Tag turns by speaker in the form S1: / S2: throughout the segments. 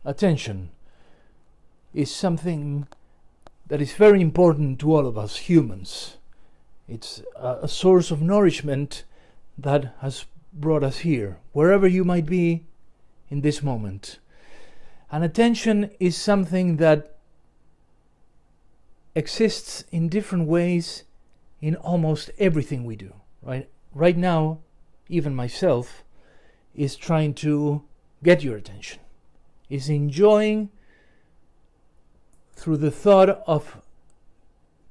S1: attention is something that is very important to all of us humans. It's a source of nourishment that has brought us here, wherever you might be in this moment. And attention is something that exists in different ways in almost everything we do, right? Right now, even myself is trying to get your attention, is enjoying through the thought of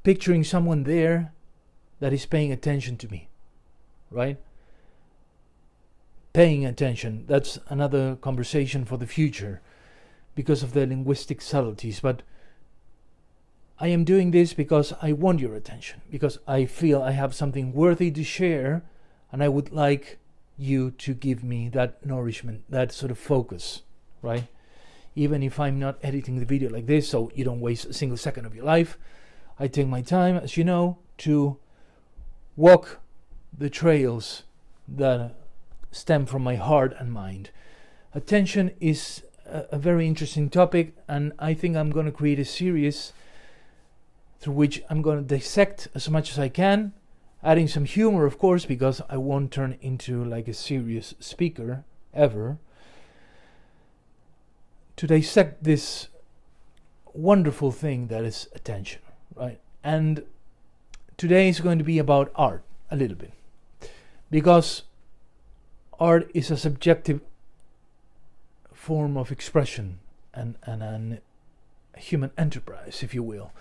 S1: picturing someone there that is paying attention to me, right? Paying attention, that's another conversation for the future because of the linguistic subtleties, but I am doing this because I want your attention, because I feel I have something worthy to share, and I would like you to give me that nourishment, that sort of focus, right? Even if I'm not editing the video like this, so you don't waste a single second of your life, I take my time, as you know, to walk the trails that stem from my heart and mind. Attention is a very interesting topic, and I think I'm going to create a series through which I'm going to dissect as much as I can, adding some humor, of course, because I won't turn into like a serious speaker ever, to dissect this wonderful thing that is attention, right? And today is going to be about art a little bit, because art is a subjective form of expression and a human enterprise, if you will.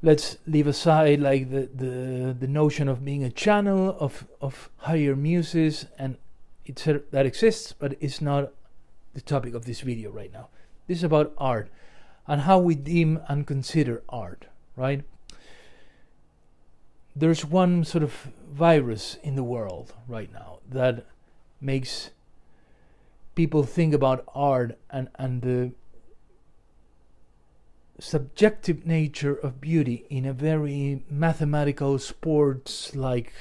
S1: Let's leave aside like the notion of being a channel of higher muses and etc. that exists, but it's not the topic of this video right now. This is about art and how we deem and consider art, right? There's one sort of virus in the world right now that makes people think about art and the subjective nature of beauty in a very mathematical, sports-like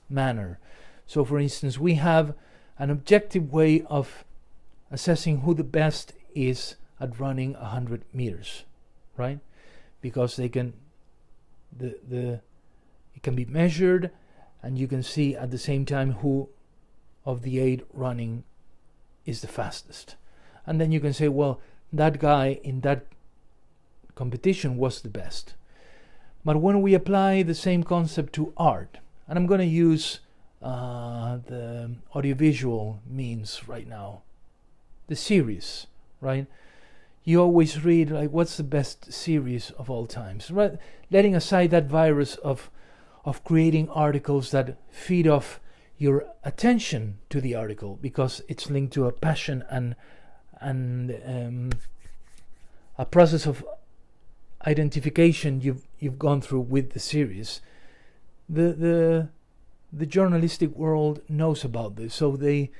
S1: manner. So, for instance, we have an objective way of assessing who the best is at running 100 meters, right? Because they can, it can be measured, and you can see at the same time who of the 8 running is the fastest. And then you can say, well, that guy in that competition was the best. But when we apply the same concept to art, and I'm going to use the audiovisual means right now, the series, right? You always read like, what's the best series of all times, right? Letting aside that virus of creating articles that feed off your attention to the article because it's linked to a passion and a process of identification you've gone through with the series. The journalistic world knows about this, so they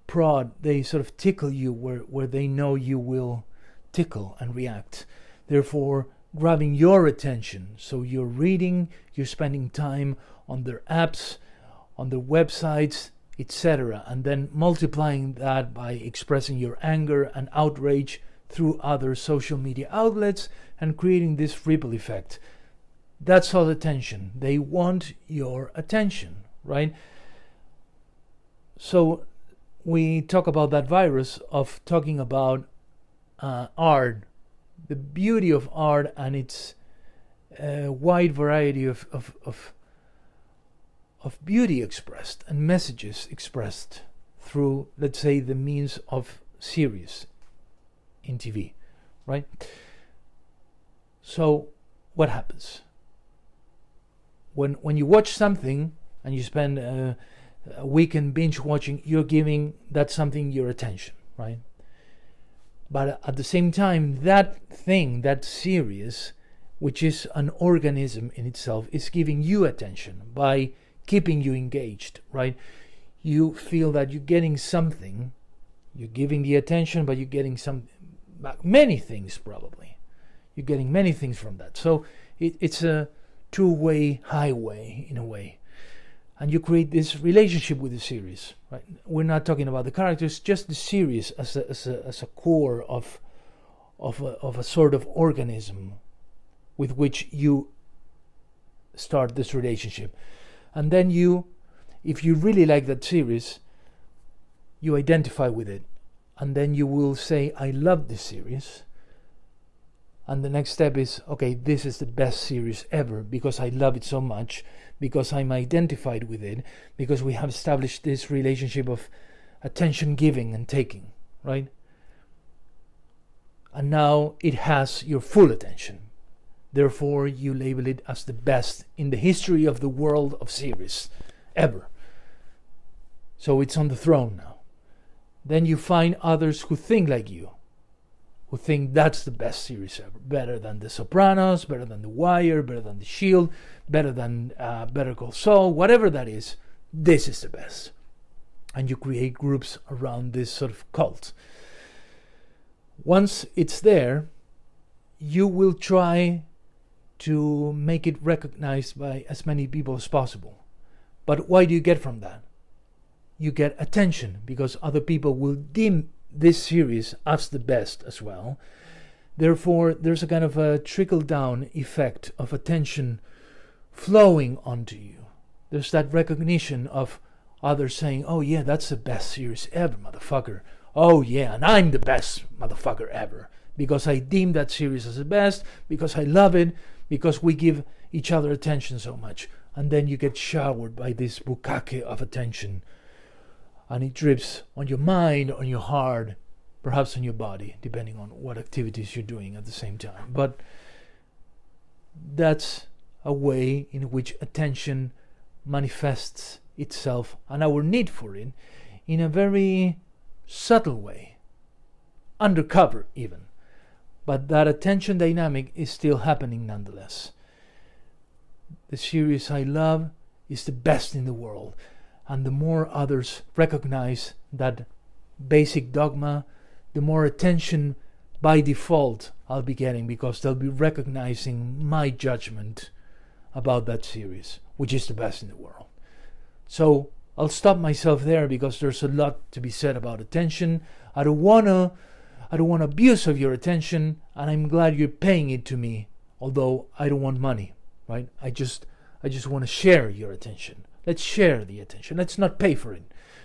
S1: prod, they sort of tickle you where they know you will tickle and react, therefore grabbing your attention. So you're reading, you're spending time on their apps, on their websites, etc., and then multiplying that by expressing your anger and outrage through other social media outlets and creating this ripple effect. That's all attention. They want your attention, right? So we talk about that virus of talking about art, the beauty of art and its wide variety of beauty expressed and messages expressed through, let's say, the means of series in TV, right? So what happens? When you watch something and you spend a weekend binge watching, you're giving that something your attention, right? But at the same time, that thing, that series, which is an organism in itself, is giving you attention by keeping you engaged, right? You feel that you're getting something, you're giving the attention, but you're getting many things probably. You're getting many things from that. So it's a two-way highway in a way. and you create this relationship with the series. Right? We're not talking about the characters, just the series as a core of a sort of organism with which you start this relationship. And then if you really like that series, you identify with it. And then you will say, I love this series. And the next step is, okay, this is the best series ever because I love it so much, because I'm identified with it, because we have established this relationship of attention giving and taking, right? And now it has your full attention. Therefore, you label it as the best in the history of the world of series ever. So it's on the throne now. Then you find others who think like you, who think that's the best series ever. Better than The Sopranos, better than The Wire, better than The Shield, better than Better Call Saul, whatever that is, this is the best. And you create groups around this sort of cult. Once it's there, you will try to make it recognized by as many people as possible. But what do you get from that? You get attention, because other people will deem this series as the best as well. Therefore, there's a kind of a trickle-down effect of attention flowing onto you. There's that recognition of others saying, oh yeah, that's the best series ever, motherfucker. Oh yeah, and I'm the best motherfucker ever. Because I deem that series as the best, because I love it, because we give each other attention so much. And then you get showered by this bukkake of attention. And it drips on your mind, on your heart, perhaps on your body, depending on what activities you're doing at the same time. But that's a way in which attention manifests itself, and our need for it, in a very subtle way, undercover even. But that attention dynamic is still happening nonetheless. The series I love is the best in the world. And the more others recognize that basic dogma, the more attention by default I'll be getting, because they'll be recognizing my judgment about that series, which is the best in the world. So I'll stop myself there, because there's a lot to be said about attention. I don't want abuse of your attention, and I'm glad you're paying it to me, although I don't want money, right? I just want to share your attention. Let's share the attention. Let's not pay for it,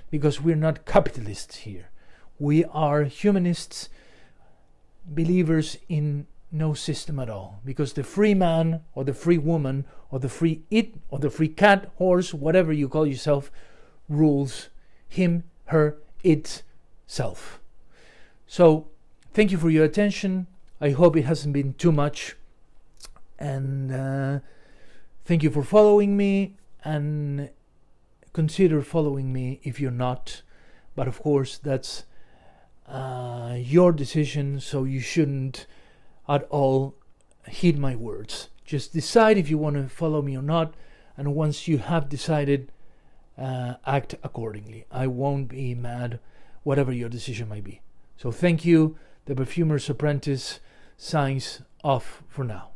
S1: because we're not capitalists here. We are humanists, believers in no system at all, because the free man or the free woman or the free it or the free cat, horse, whatever you call yourself, rules him, her, itself. So thank you for your attention. I hope it hasn't been too much, and thank you for following me. And consider following me if you're not. But of course, that's your decision, so you shouldn't at all heed my words. Just decide if you want to follow me or not, and once you have decided, act accordingly. I won't be mad, whatever your decision might be. So thank you. The Perfumer's Apprentice signs off for now.